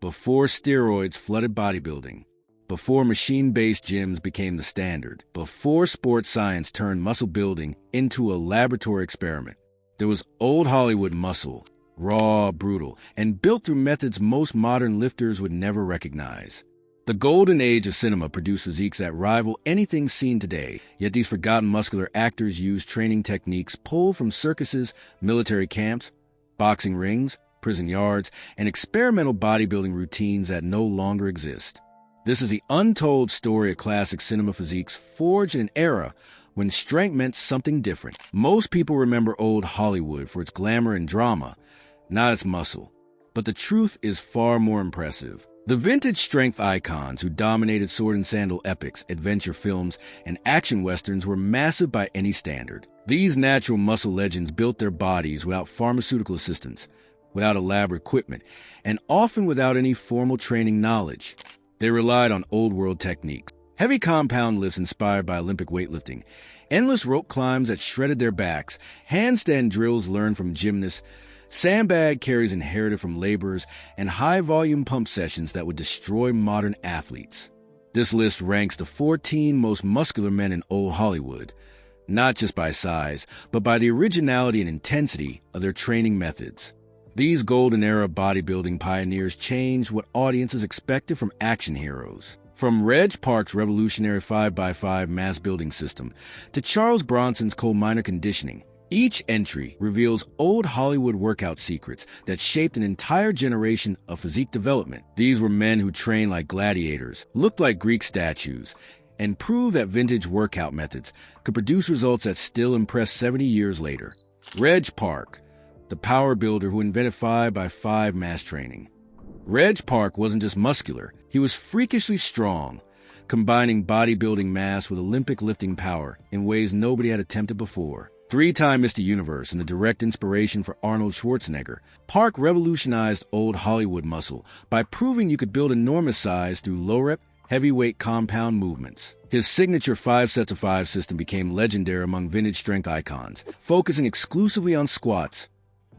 before steroids flooded bodybuilding, before machine-based gyms became the standard, before sports science turned muscle building into a laboratory experiment. There was old Hollywood muscle, raw, brutal, and built through methods most modern lifters would never recognize. The golden age of cinema produced physiques that rival anything seen today, yet these forgotten muscular actors used training techniques pulled from circuses, military camps, boxing rings, prison yards, and experimental bodybuilding routines that no longer exist. This is the untold story of classic cinema physiques forged in an era when strength meant something different. Most people remember old Hollywood for its glamour and drama, not its muscle. But the truth is far more impressive. The vintage strength icons who dominated sword and sandal epics, adventure films, and action westerns were massive by any standard. These natural muscle legends built their bodies without pharmaceutical assistance, without elaborate equipment, and often without any formal training knowledge. They relied on old-world techniques. Heavy compound lifts inspired by Olympic weightlifting, endless rope climbs that shredded their backs, handstand drills learned from gymnasts, sandbag carries inherited from laborers, and high-volume pump sessions that would destroy modern athletes. This list ranks the 14 most muscular men in old Hollywood, not just by size, but by the originality and intensity of their training methods. These golden-era bodybuilding pioneers changed what audiences expected from action heroes. From Reg Park's revolutionary 5x5 mass building system to Charles Bronson's coal miner conditioning, each entry reveals old Hollywood workout secrets that shaped an entire generation of physique development. These were men who trained like gladiators, looked like Greek statues, and proved that vintage workout methods could produce results that still impress 70 years later. Reg Park, the power builder who invented 5x5 mass training. Reg Park wasn't just muscular, he was freakishly strong, combining bodybuilding mass with Olympic lifting power in ways nobody had attempted before. Three-time Mr. Universe and the direct inspiration for Arnold Schwarzenegger, Park revolutionized old Hollywood muscle by proving you could build enormous size through low-rep, heavyweight compound movements. His signature 5 sets of 5 system became legendary among vintage strength icons, focusing exclusively on squats,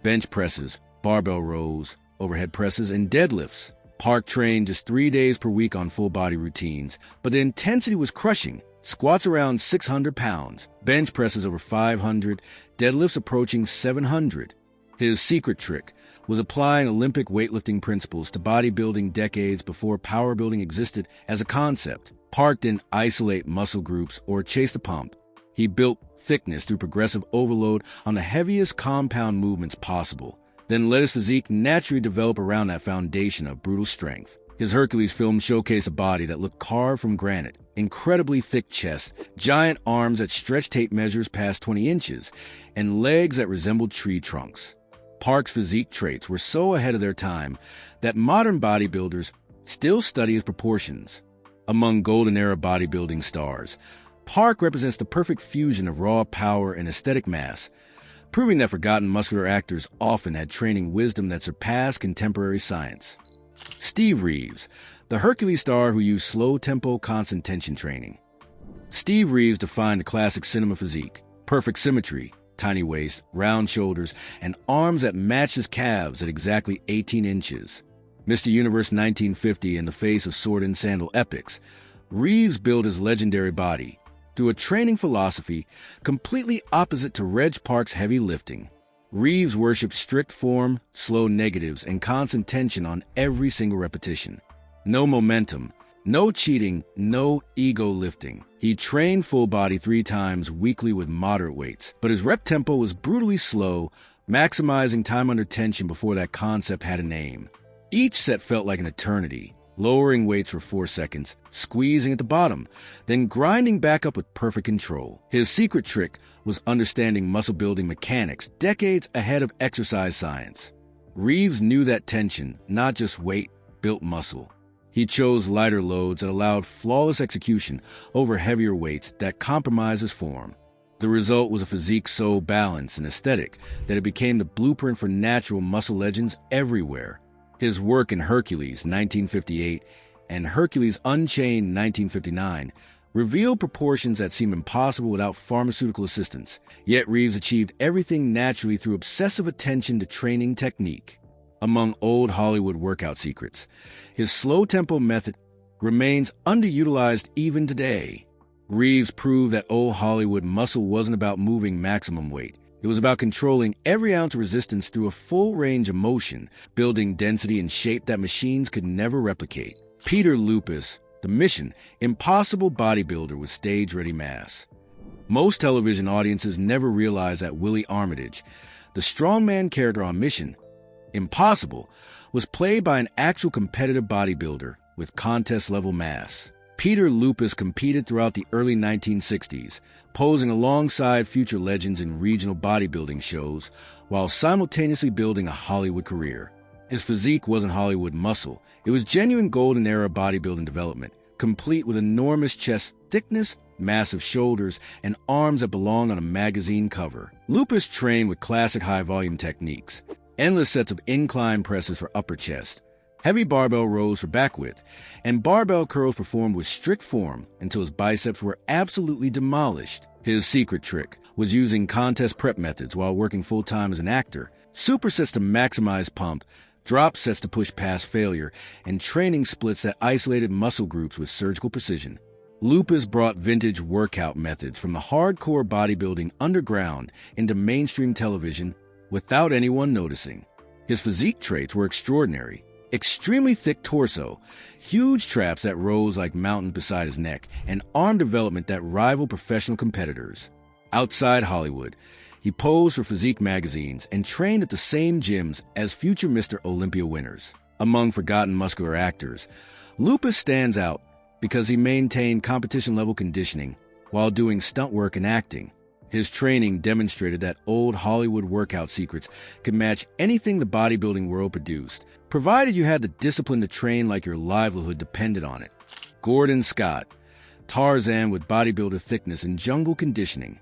bench presses, barbell rows, overhead presses, and deadlifts. Park trained just 3 days per week on full-body routines, but the intensity was crushing. Squats around 600 pounds, bench presses over 500, deadlifts approaching 700. His secret trick was applying Olympic weightlifting principles to bodybuilding decades before powerbuilding existed as a concept. Park didn't isolate muscle groups or chase the pump. He built thickness through progressive overload on the heaviest compound movements possible, then let his physique naturally develop around that foundation of brutal strength. His Hercules film showcased a body that looked carved from granite, incredibly thick chest, giant arms that stretched tape measures past 20 inches, and legs that resembled tree trunks. Park's physique traits were so ahead of their time that modern bodybuilders still study his proportions. Among golden-era bodybuilding stars, Park represents the perfect fusion of raw power and aesthetic mass, proving that forgotten muscular actors often had training wisdom that surpassed contemporary science. Steve Reeves, the Hercules star who used slow-tempo, constant tension training. Steve Reeves defined the classic cinema physique: perfect symmetry, tiny waist, round shoulders, and arms that matched his calves at exactly 18 inches. Mr. Universe 1950 in the face of sword and sandal epics, Reeves built his legendary body through a training philosophy completely opposite to Reg Park's heavy lifting. Reeves worshipped strict form, slow negatives, and constant tension on every single repetition. No momentum, no cheating, no ego lifting. He trained full body 3 times weekly with moderate weights, but his rep tempo was brutally slow, maximizing time under tension before that concept had a name. Each set felt like an eternity, lowering weights for 4 seconds, squeezing at the bottom, then grinding back up with perfect control. His secret trick was understanding muscle-building mechanics decades ahead of exercise science. Reeves knew that tension, not just weight, built muscle. He chose lighter loads that allowed flawless execution over heavier weights that compromised his form. The result was a physique so balanced and aesthetic that it became the blueprint for natural muscle legends everywhere. His work in Hercules 1958 and Hercules Unchained 1959 revealed proportions that seem impossible without pharmaceutical assistance. Yet Reeves achieved everything naturally through obsessive attention to training technique. among old Hollywood workout secrets. His slow-tempo method remains underutilized even today. Reeves proved that old Hollywood muscle wasn't about moving maximum weight. It was about controlling every ounce of resistance through a full range of motion, building density and shape that machines could never replicate. Peter Lupus, the Mission Impossible bodybuilder with stage-ready mass. Most television audiences never realize that Willie Armitage, the strongman character on Mission Impossible, was played by an actual competitive bodybuilder with contest-level mass. Peter Lupus competed throughout the early 1960s, posing alongside future legends in regional bodybuilding shows while simultaneously building a Hollywood career. His physique wasn't Hollywood muscle. It was genuine golden era bodybuilding development, complete with enormous chest thickness, massive shoulders, and arms that belong on a magazine cover. Lupus trained with classic high-volume techniques, endless sets of incline presses for upper chest, heavy barbell rows for back width, and barbell curls performed with strict form until his biceps were absolutely demolished. His secret trick was using contest prep methods while working full-time as an actor, supersets to maximize pump, drop sets to push past failure, and training splits that isolated muscle groups with surgical precision. Lupus brought vintage workout methods from the hardcore bodybuilding underground into mainstream television without anyone noticing. His physique traits were extraordinary. Extremely thick torso, huge traps that rose like mountains beside his neck, and arm development that rivaled professional competitors. Outside Hollywood, he posed for physique magazines and trained at the same gyms as future Mr. Olympia winners. Among forgotten muscular actors, Lupus stands out because he maintained competition-level conditioning while doing stunt work and acting. His training demonstrated that old Hollywood workout secrets could match anything the bodybuilding world produced, provided you had the discipline to train like your livelihood depended on it. Gordon Scott, Tarzan with bodybuilder thickness and jungle conditioning.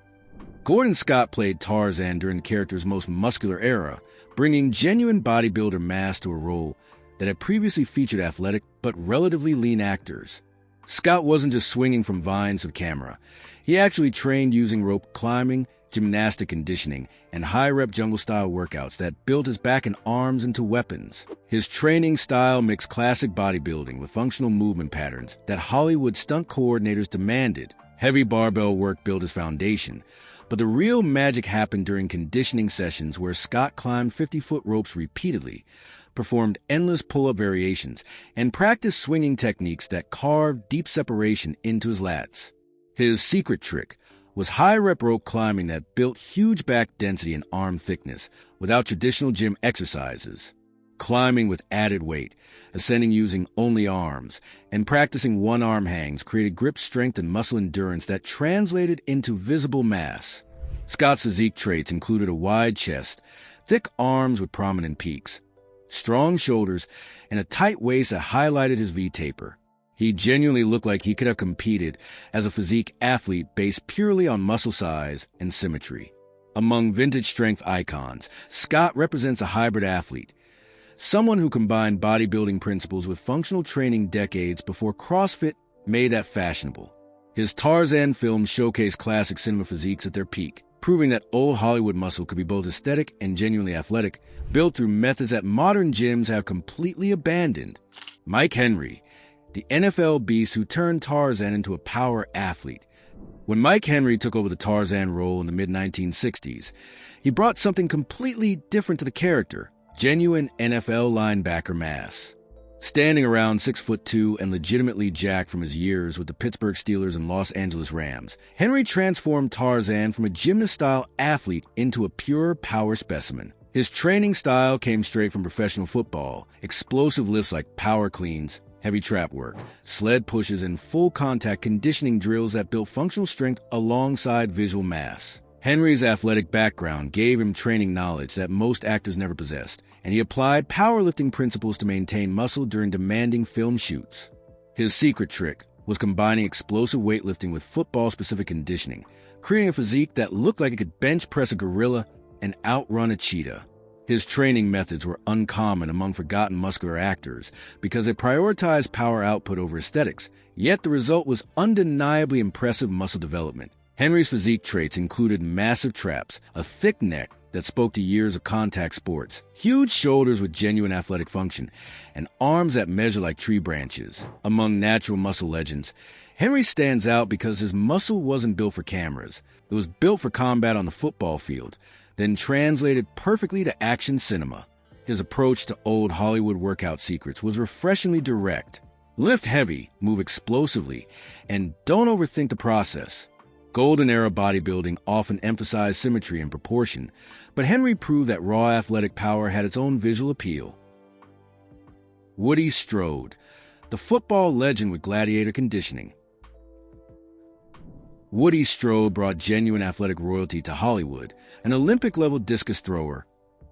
Gordon Scott played Tarzan during the character's most muscular era, bringing genuine bodybuilder mass to a role that had previously featured athletic but relatively lean actors. Scott wasn't just swinging from vines to camera. He actually trained using rope climbing, gymnastic conditioning, and high-rep jungle-style workouts that built his back and arms into weapons. His training style mixed classic bodybuilding with functional movement patterns that Hollywood stunt coordinators demanded. Heavy barbell work built his foundation, but the real magic happened during conditioning sessions where Scott climbed 50-foot ropes repeatedly, performed endless pull-up variations, and practiced swinging techniques that carved deep separation into his lats. His secret trick was high-rep rope climbing that built huge back density and arm thickness without traditional gym exercises. Climbing with added weight, ascending using only arms, and practicing one-arm hangs created grip strength and muscle endurance that translated into visible mass. Scott's physique traits included a wide chest, thick arms with prominent peaks, strong shoulders, and a tight waist that highlighted his V-taper. He genuinely looked like he could have competed as a physique athlete based purely on muscle size and symmetry. Among vintage strength icons, Scott represents a hybrid athlete, someone who combined bodybuilding principles with functional training decades before CrossFit made that fashionable. His Tarzan films showcased classic cinema physiques at their peak, proving that old Hollywood muscle could be both aesthetic and genuinely athletic, built through methods that modern gyms have completely abandoned. Mike Henry, the NFL beast who turned Tarzan into a power athlete. When Mike Henry took over the Tarzan role in the mid-1960s, he brought something completely different to the character: genuine NFL linebacker mass. Standing around 6'2" and legitimately jacked from his years with the Pittsburgh Steelers and Los Angeles Rams, Henry transformed Tarzan from a gymnast-style athlete into a pure power specimen. His training style came straight from professional football: explosive lifts like power cleans, heavy trap work, sled pushes, and full-contact conditioning drills that built functional strength alongside visual mass. Henry's athletic background gave him training knowledge that most actors never possessed, and he applied powerlifting principles to maintain muscle during demanding film shoots. His secret trick was combining explosive weightlifting with football-specific conditioning, creating a physique that looked like it could bench press a gorilla and outrun a cheetah. His training methods were uncommon among forgotten muscular actors because they prioritized power output over aesthetics, yet the result was undeniably impressive muscle development. Henry's physique traits included massive traps, a thick neck, that spoke to years of contact sports, huge shoulders with genuine athletic function, and arms that measure like tree branches. Among natural muscle legends, Henry stands out because his muscle wasn't built for cameras. It was built for combat on the football field, then translated perfectly to action cinema. His approach to old Hollywood workout secrets was refreshingly direct. Lift heavy, move explosively, and don't overthink the process. Golden era bodybuilding often emphasized symmetry and proportion, but Henry proved that raw athletic power had its own visual appeal. Woody Strode, the football legend with gladiator conditioning. Woody Strode brought genuine athletic royalty to Hollywood, an Olympic-level discus thrower,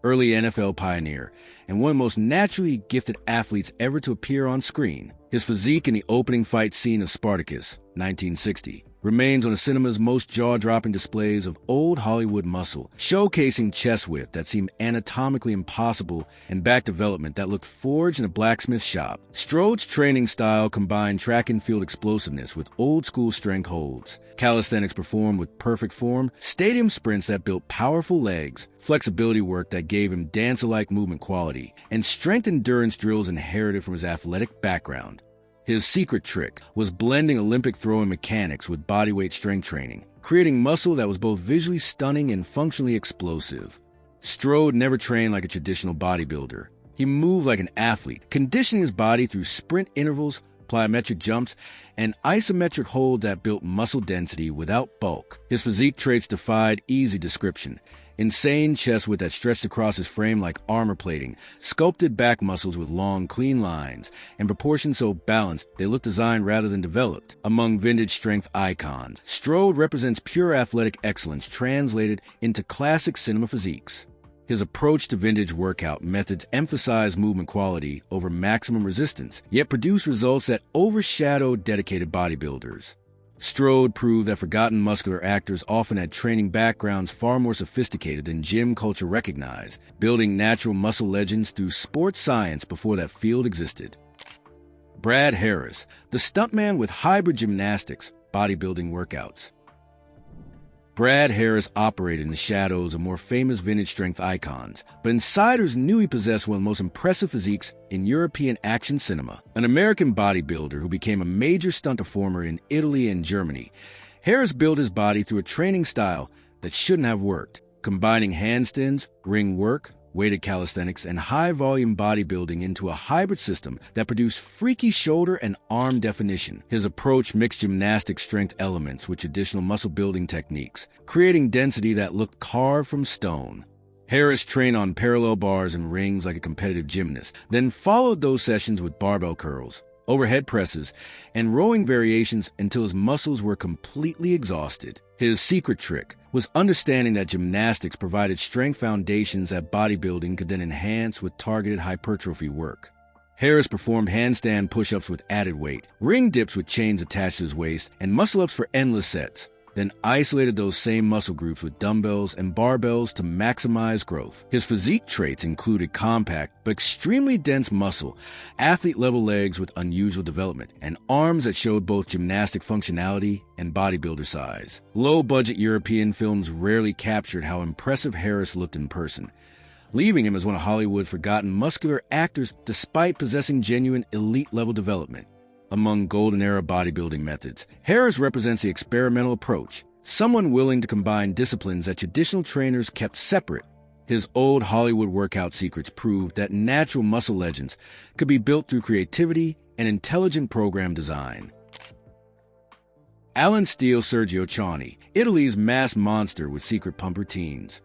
early NFL pioneer, and one of the most naturally gifted athletes ever to appear on screen. His physique in the opening fight scene of Spartacus, 1960, remains one of cinema's most jaw-dropping displays of old Hollywood muscle, showcasing chest width that seemed anatomically impossible and back development that looked forged in a blacksmith shop. Strode's training style combined track and field explosiveness with old-school strength holds, calisthenics performed with perfect form, stadium sprints that built powerful legs, flexibility work that gave him dancer-like movement quality, and strength endurance drills inherited from his athletic background. His secret trick was blending Olympic throwing mechanics with bodyweight strength training, creating muscle that was both visually stunning and functionally explosive. Strode never trained like a traditional bodybuilder. He moved like an athlete, conditioning his body through sprint intervals, plyometric jumps, and isometric hold that built muscle density without bulk. His physique traits defied easy description. Insane chest width that stretched across his frame like armor plating, sculpted back muscles with long, clean lines, and proportions so balanced they look designed rather than developed. Among vintage strength icons, Strode represents pure athletic excellence translated into classic cinema physiques. His approach to vintage workout methods emphasized movement quality over maximum resistance, yet produced results that overshadowed dedicated bodybuilders. Strode proved that forgotten muscular actors often had training backgrounds far more sophisticated than gym culture recognized, building natural muscle legends through sports science before that field existed. Brad Harris, the stuntman with hybrid gymnastics, bodybuilding workouts. Brad Harris operated in the shadows of more famous vintage strength icons, but insiders knew he possessed one of the most impressive physiques in European action cinema. An American bodybuilder who became a major stunt performer in Italy and Germany, Harris built his body through a training style that shouldn't have worked, combining handstands, ring work, weighted calisthenics, and high-volume bodybuilding into a hybrid system that produced freaky shoulder and arm definition. His approach mixed gymnastic strength elements with traditional muscle-building techniques, creating density that looked carved from stone. Harris trained on parallel bars and rings like a competitive gymnast, then followed those sessions with barbell curls, overhead presses, and rowing variations until his muscles were completely exhausted. His secret trick was understanding that gymnastics provided strength foundations that bodybuilding could then enhance with targeted hypertrophy work. Harris performed handstand push-ups with added weight, ring dips with chains attached to his waist, and muscle-ups for endless sets, then isolated those same muscle groups with dumbbells and barbells to maximize growth. His physique traits included compact but extremely dense muscle, athlete-level legs with unusual development, and arms that showed both gymnastic functionality and bodybuilder size. Low-budget European films rarely captured how impressive Harris looked in person, leaving him as one of Hollywood's forgotten muscular actors despite possessing genuine elite-level development. Among golden era bodybuilding methods, Harris represents the experimental approach, someone willing to combine disciplines that traditional trainers kept separate. His old Hollywood workout secrets proved that natural muscle legends could be built through creativity and intelligent program design. Alan Steele Sergio Ciani, Italy's mass monster with secret pump routines.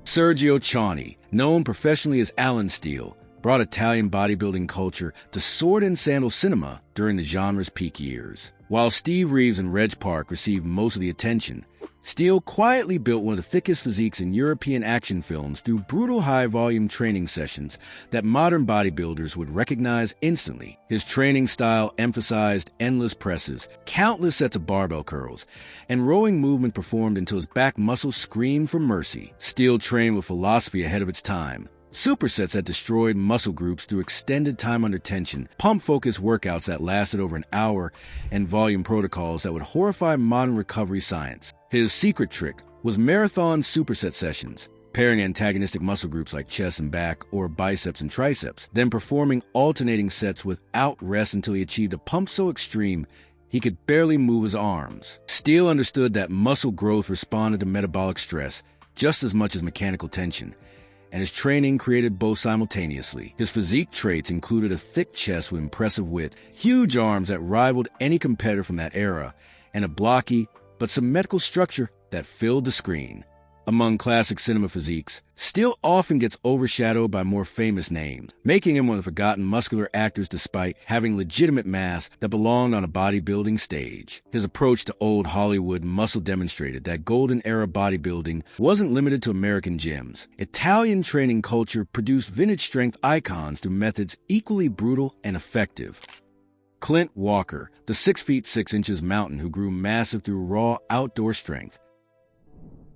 Sergio Ciani, known professionally as Alan Steele, brought Italian bodybuilding culture to sword and sandal cinema during the genre's peak years. While Steve Reeves and Reg Park received most of the attention, Steele quietly built one of the thickest physiques in European action films through brutal high-volume training sessions that modern bodybuilders would recognize instantly. His training style emphasized endless presses, countless sets of barbell curls, and rowing movement performed until his back muscles screamed for mercy. Steele trained with philosophy ahead of its time. Supersets that destroyed muscle groups through extended time under tension, pump-focused workouts that lasted over an hour, and volume protocols that would horrify modern recovery science. His secret trick was marathon superset sessions, pairing antagonistic muscle groups like chest and back or biceps and triceps, then performing alternating sets without rest until he achieved a pump so extreme he could barely move his arms. Steele understood that muscle growth responded to metabolic stress just as much as mechanical tension, and his training created both simultaneously. His physique traits included a thick chest with impressive width, huge arms that rivaled any competitor from that era, and a blocky but symmetrical structure that filled the screen. Among classic cinema physiques, Steele often gets overshadowed by more famous names, making him one of the forgotten muscular actors despite having legitimate mass that belonged on a bodybuilding stage. His approach to old Hollywood muscle demonstrated that golden era bodybuilding wasn't limited to American gyms. Italian training culture produced vintage strength icons through methods equally brutal and effective. Clint Walker, the 6 feet 6 inches mountain who grew massive through raw outdoor strength.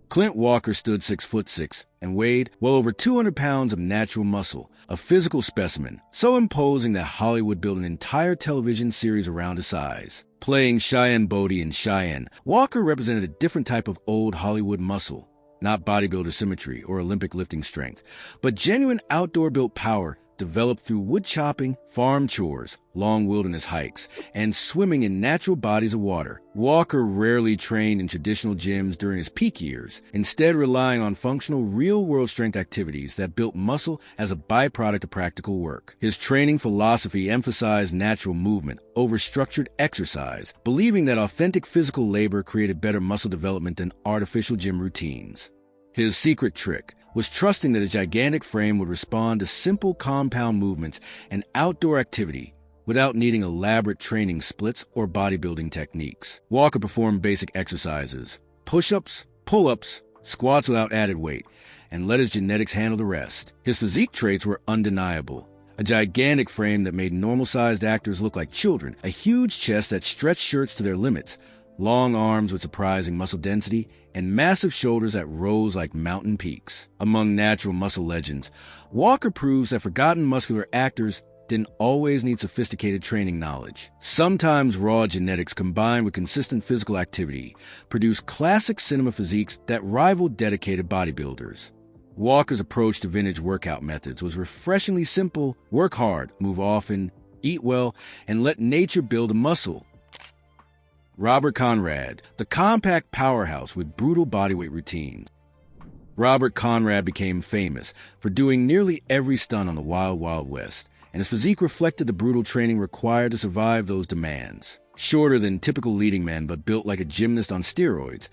Clint Walker stood 6 foot 6 and weighed well over 200 pounds of natural muscle, a physical specimen, so imposing that Hollywood built an entire television series around his size. Playing Cheyenne Bodie in Cheyenne, Walker represented a different type of old Hollywood muscle, not bodybuilder symmetry or Olympic lifting strength, but genuine outdoor-built power developed through wood chopping, farm chores, long wilderness hikes, and swimming in natural bodies of water. Walker rarely trained in traditional gyms during his peak years, instead relying on functional real-world strength activities that built muscle as a byproduct of practical work. His training philosophy emphasized natural movement over structured exercise, believing that authentic physical labor created better muscle development than artificial gym routines. His secret trick was trusting that a gigantic frame would respond to simple compound movements and outdoor activity without needing elaborate training splits or bodybuilding techniques. Walker performed basic exercises, push-ups, pull-ups, squats without added weight, and let his genetics handle the rest. His physique traits were undeniable. A gigantic frame that made normal-sized actors look like children, a huge chest that stretched shirts to their limits, long arms with surprising muscle density, and massive shoulders that rose like mountain peaks. Among natural muscle legends, Walker proves that forgotten muscular actors didn't always need sophisticated training knowledge. Sometimes raw genetics combined with consistent physical activity produced classic cinema physiques that rivaled dedicated bodybuilders. Walker's approach to vintage workout methods was refreshingly simple: work hard, move often, eat well, and let nature build a muscle. Robert Conrad, the compact powerhouse with brutal bodyweight routines. Robert Conrad became famous for doing nearly every stunt on the Wild Wild West, and his physique reflected the brutal training required to survive those demands. Shorter than typical leading men but built like a gymnast on steroids,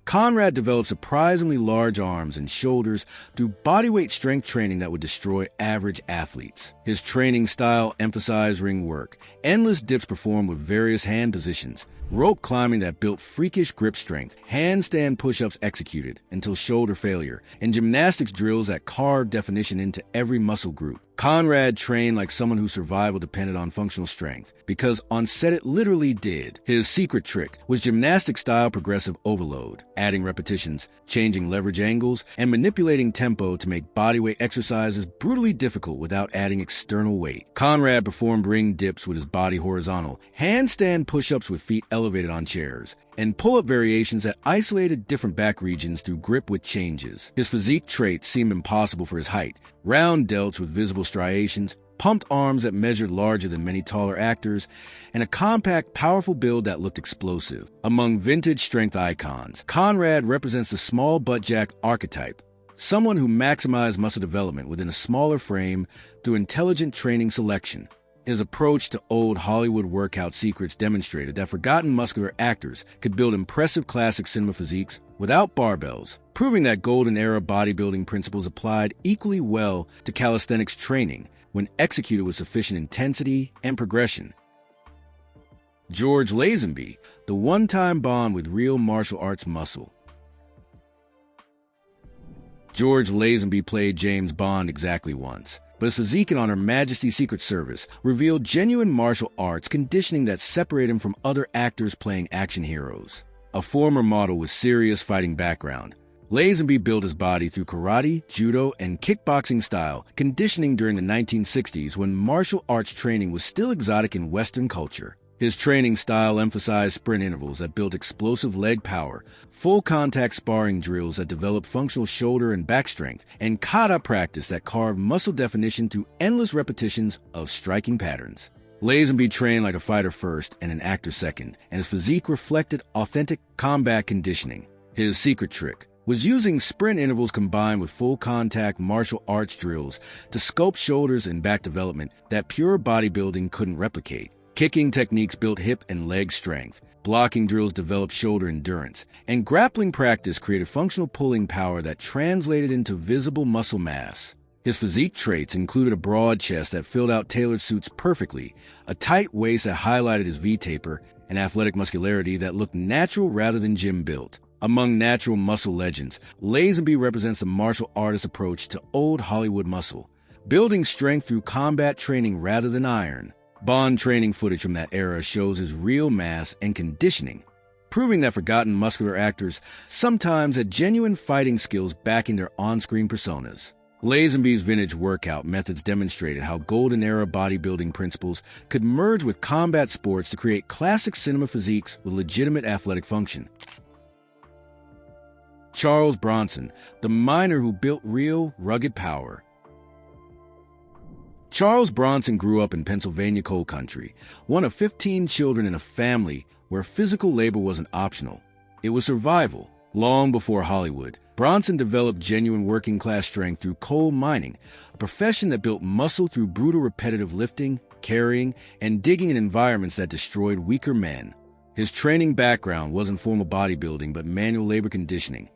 Conrad developed surprisingly large arms and shoulders through bodyweight strength training that would destroy average athletes. His training style emphasized ring work, endless dips performed with various hand positions, rope climbing that built freakish grip strength, handstand push-ups executed until shoulder failure, and gymnastics drills that carved definition into every muscle group. Conrad trained like someone whose survival depended on functional strength, because on set it literally did. His secret trick was gymnastic-style progressive overload, adding repetitions, changing leverage angles, and manipulating tempo to make bodyweight exercises brutally difficult without adding external weight. Conrad performed ring dips with his body horizontal, handstand push-ups with feet elevated on chairs, and pull-up variations that isolated different back regions through grip with changes. His physique traits seemed impossible for his height: round delts with visible striations, pumped arms that measured larger than many taller actors, and a compact, powerful build that looked explosive. Among vintage strength icons, Conrad represents the small butt jack archetype, someone who maximized muscle development within a smaller frame through intelligent training selection. His approach to old Hollywood workout secrets demonstrated that forgotten muscular actors could build impressive classic cinema physiques without barbells, proving that golden era bodybuilding principles applied equally well to calisthenics training when executed with sufficient intensity and progression. George Lazenby, the one-time bond with real martial arts muscle. George Lazenby played James Bond exactly once, but his physique in On Her Majesty's Secret Service revealed genuine martial arts conditioning that separated him from other actors playing action heroes. A former model with serious fighting background, Lazenby built his body through karate, judo, and kickboxing style conditioning during the 1960s when martial arts training was still exotic in Western culture. His training style emphasized sprint intervals that built explosive leg power, full-contact sparring drills that developed functional shoulder and back strength, and kata practice that carved muscle definition through endless repetitions of striking patterns. Lazenby trained like a fighter first and an actor second, and his physique reflected authentic combat conditioning. His secret trick was using sprint intervals combined with full-contact martial arts drills to sculpt shoulders and back development that pure bodybuilding couldn't replicate. Kicking techniques built hip and leg strength, blocking drills developed shoulder endurance, and grappling practice created functional pulling power that translated into visible muscle mass. His physique traits included a broad chest that filled out tailored suits perfectly, a tight waist that highlighted his V-taper, and athletic muscularity that looked natural rather than gym-built. Among natural muscle legends, Lazenby represents the martial artist approach to old Hollywood muscle, building strength through combat training rather than iron. Bond training footage from that era shows his real mass and conditioning, proving that forgotten muscular actors sometimes had genuine fighting skills backing their on-screen personas. Lazenby's vintage workout methods demonstrated how golden era bodybuilding principles could merge with combat sports to create classic cinema physiques with legitimate athletic function. Charles Bronson, the miner who built real, rugged power. Charles Bronson grew up in Pennsylvania coal country, one of 15 children in a family where physical labor wasn't optional. It was survival. Long before Hollywood, Bronson developed genuine working-class strength through coal mining, a profession that built muscle through brutal repetitive lifting, carrying, and digging in environments that destroyed weaker men. His training background wasn't formal bodybuilding but manual labor conditioning.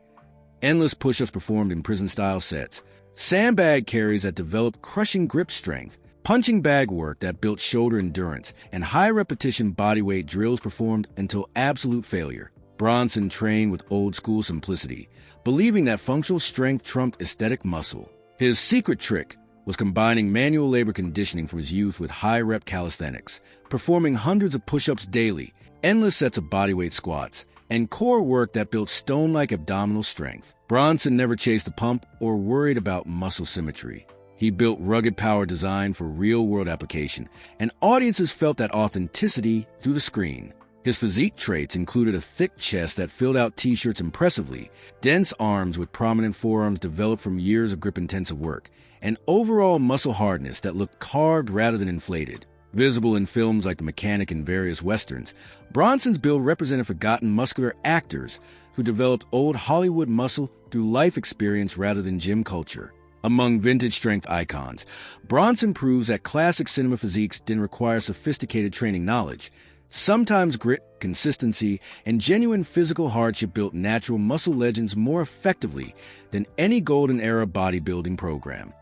Endless push-ups performed in prison-style sets, sandbag carries that developed crushing grip strength, punching bag work that built shoulder endurance, and high-repetition bodyweight drills performed until absolute failure. Bronson trained with old-school simplicity, believing that functional strength trumped aesthetic muscle. His secret trick was combining manual labor conditioning from his youth with high-rep calisthenics, performing hundreds of push-ups daily, endless sets of bodyweight squats, and core work that built stone-like abdominal strength. Bronson never chased the pump or worried about muscle symmetry. He built rugged power designed for real-world application, and audiences felt that authenticity through the screen. His physique traits included a thick chest that filled out t-shirts impressively, dense arms with prominent forearms developed from years of grip-intensive work, and overall muscle hardness that looked carved rather than inflated. Visible in films like The Mechanic and various westerns, Bronson's build represented forgotten muscular actors who developed old Hollywood muscle through life experience rather than gym culture. Among vintage strength icons, Bronson proves that classic cinema physiques didn't require sophisticated training knowledge. Sometimes grit, consistency, and genuine physical hardship built natural muscle legends more effectively than any golden-era bodybuilding program.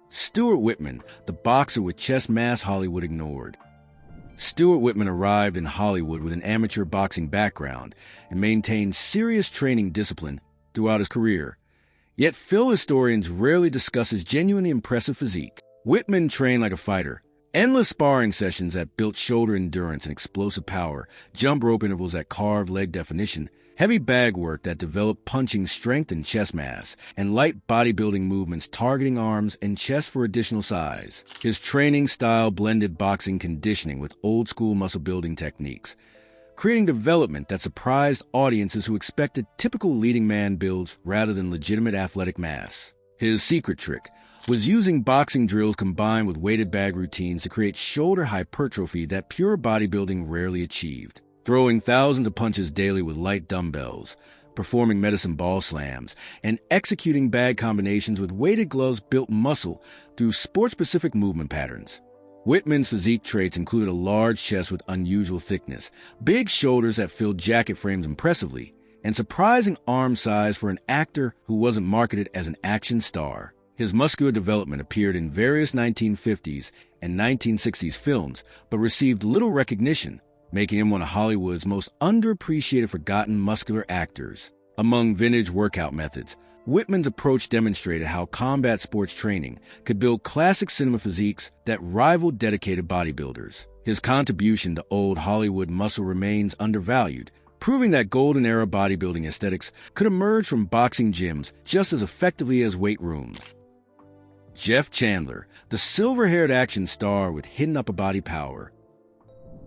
Stuart Whitman, the boxer with chest mass Hollywood ignored. Stuart Whitman arrived in Hollywood with an amateur boxing background and maintained serious training discipline throughout his career. Yet film historians rarely discuss his genuinely impressive physique. Whitman trained like a fighter. Endless sparring sessions that built shoulder endurance and explosive power, jump rope intervals that carved leg definition, heavy bag work that developed punching strength and chest mass, and light bodybuilding movements targeting arms and chest for additional size. His training style blended boxing conditioning with old-school muscle-building techniques, creating development that surprised audiences who expected typical leading man builds rather than legitimate athletic mass. His secret trick was using boxing drills combined with weighted bag routines to create shoulder hypertrophy that pure bodybuilding rarely achieved. Throwing thousands of punches daily with light dumbbells, performing medicine ball slams, and executing bag combinations with weighted gloves built muscle through sport-specific movement patterns. Whitman's physique traits included a large chest with unusual thickness, big shoulders that filled jacket frames impressively, and surprising arm size for an actor who wasn't marketed as an action star. His muscular development appeared in various 1950s and 1960s films, but received little recognition, making him one of Hollywood's most underappreciated forgotten muscular actors. Among vintage workout methods, Whitman's approach demonstrated how combat sports training could build classic cinema physiques that rivaled dedicated bodybuilders. His contribution to old Hollywood muscle remains undervalued, proving that golden-era bodybuilding aesthetics could emerge from boxing gyms just as effectively as weight rooms. Jeff Chandler, the silver-haired action star with hidden upper body power.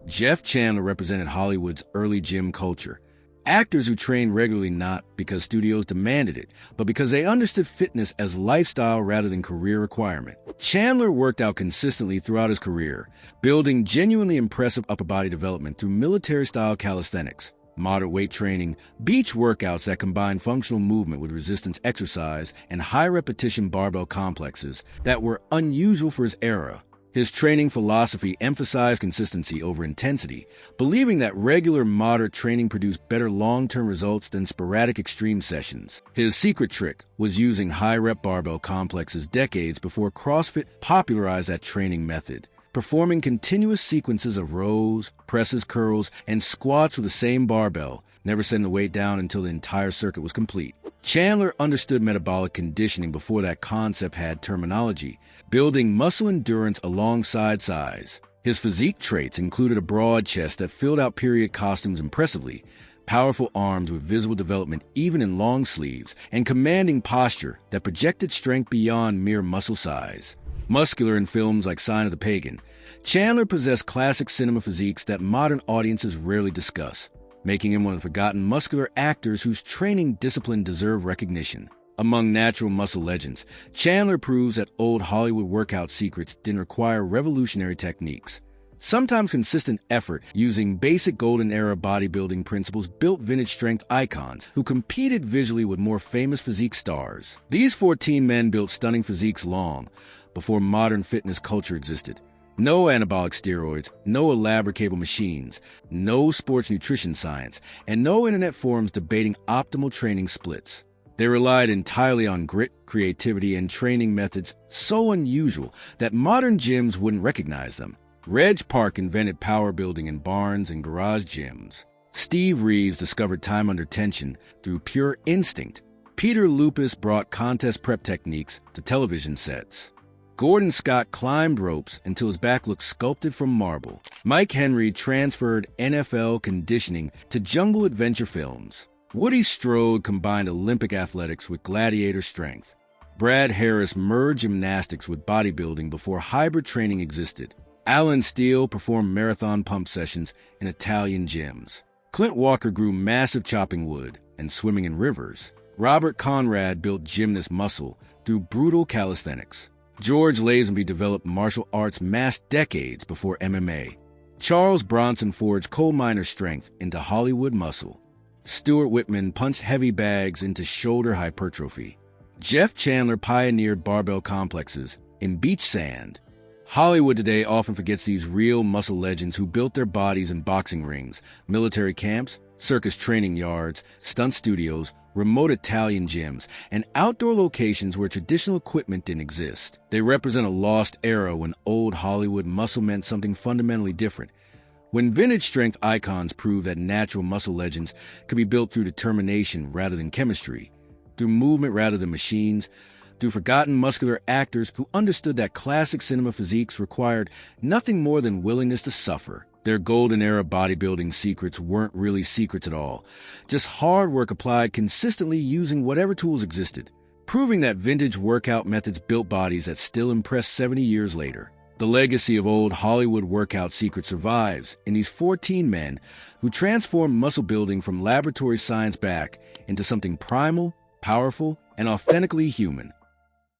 Jeff Chandler represented Hollywood's early gym culture. Actors who trained regularly not because studios demanded it, but because they understood fitness as lifestyle rather than career requirement. Chandler worked out consistently throughout his career, building genuinely impressive upper body development through military-style calisthenics, moderate weight training, beach workouts that combined functional movement with resistance exercise, and high-repetition barbell complexes that were unusual for his era. His training philosophy emphasized consistency over intensity, believing that regular, moderate training produced better long-term results than sporadic extreme sessions. His secret trick was using high-rep barbell complexes decades before CrossFit popularized that training method, performing continuous sequences of rows, presses, curls, and squats with the same barbell, never setting the weight down until the entire circuit was complete. Chandler understood metabolic conditioning before that concept had terminology, building muscle endurance alongside size. His physique traits included a broad chest that filled out period costumes impressively, powerful arms with visible development even in long sleeves, and commanding posture that projected strength beyond mere muscle size. Muscular in films like Sign of the Pagan, Chandler possessed classic cinema physiques that modern audiences rarely discuss, making him one of the forgotten muscular actors whose training discipline deserved recognition. Among natural muscle legends, Chandler proves that old Hollywood workout secrets didn't require revolutionary techniques. Sometimes consistent effort using basic golden era bodybuilding principles built vintage strength icons who competed visually with more famous physique stars. These 14 men built stunning physiques long before modern fitness culture existed. No anabolic steroids, no elaborate cable machines, no sports nutrition science, and no internet forums debating optimal training splits. They relied entirely on grit, creativity, and training methods so unusual that modern gyms wouldn't recognize them. Reg Park invented power building in barns and garage gyms. Steve Reeves discovered time under tension through pure instinct. Peter Lupus brought contest prep techniques to television sets. Gordon Scott climbed ropes until his back looked sculpted from marble. Mike Henry transferred NFL conditioning to jungle adventure films. Woody Strode combined Olympic athletics with gladiator strength. Brad Harris merged gymnastics with bodybuilding before hybrid training existed. Alan Steele performed marathon pump sessions in Italian gyms. Clint Walker grew massive chopping wood and swimming in rivers. Robert Conrad built gymnast muscle through brutal calisthenics. George Lazenby developed martial arts mass decades before MMA. Charles Bronson forged coal miner strength into Hollywood muscle. Stuart Whitman punched heavy bags into shoulder hypertrophy. Jeff Chandler pioneered barbell complexes in beach sand. Hollywood today often forgets these real muscle legends who built their bodies in boxing rings, military camps, circus training yards, stunt studios, remote Italian gyms, and outdoor locations where traditional equipment didn't exist. They represent a lost era when old Hollywood muscle meant something fundamentally different. When vintage strength icons prove that natural muscle legends could be built through determination rather than chemistry, through movement rather than machines, through forgotten muscular actors who understood that classic cinema physiques required nothing more than willingness to suffer. Their golden era bodybuilding secrets weren't really secrets at all, just hard work applied consistently using whatever tools existed, proving that vintage workout methods built bodies that still impress 70 years later. The legacy of old Hollywood workout secrets survives in these 14 men who transformed muscle building from laboratory science back into something primal, powerful, and authentically human.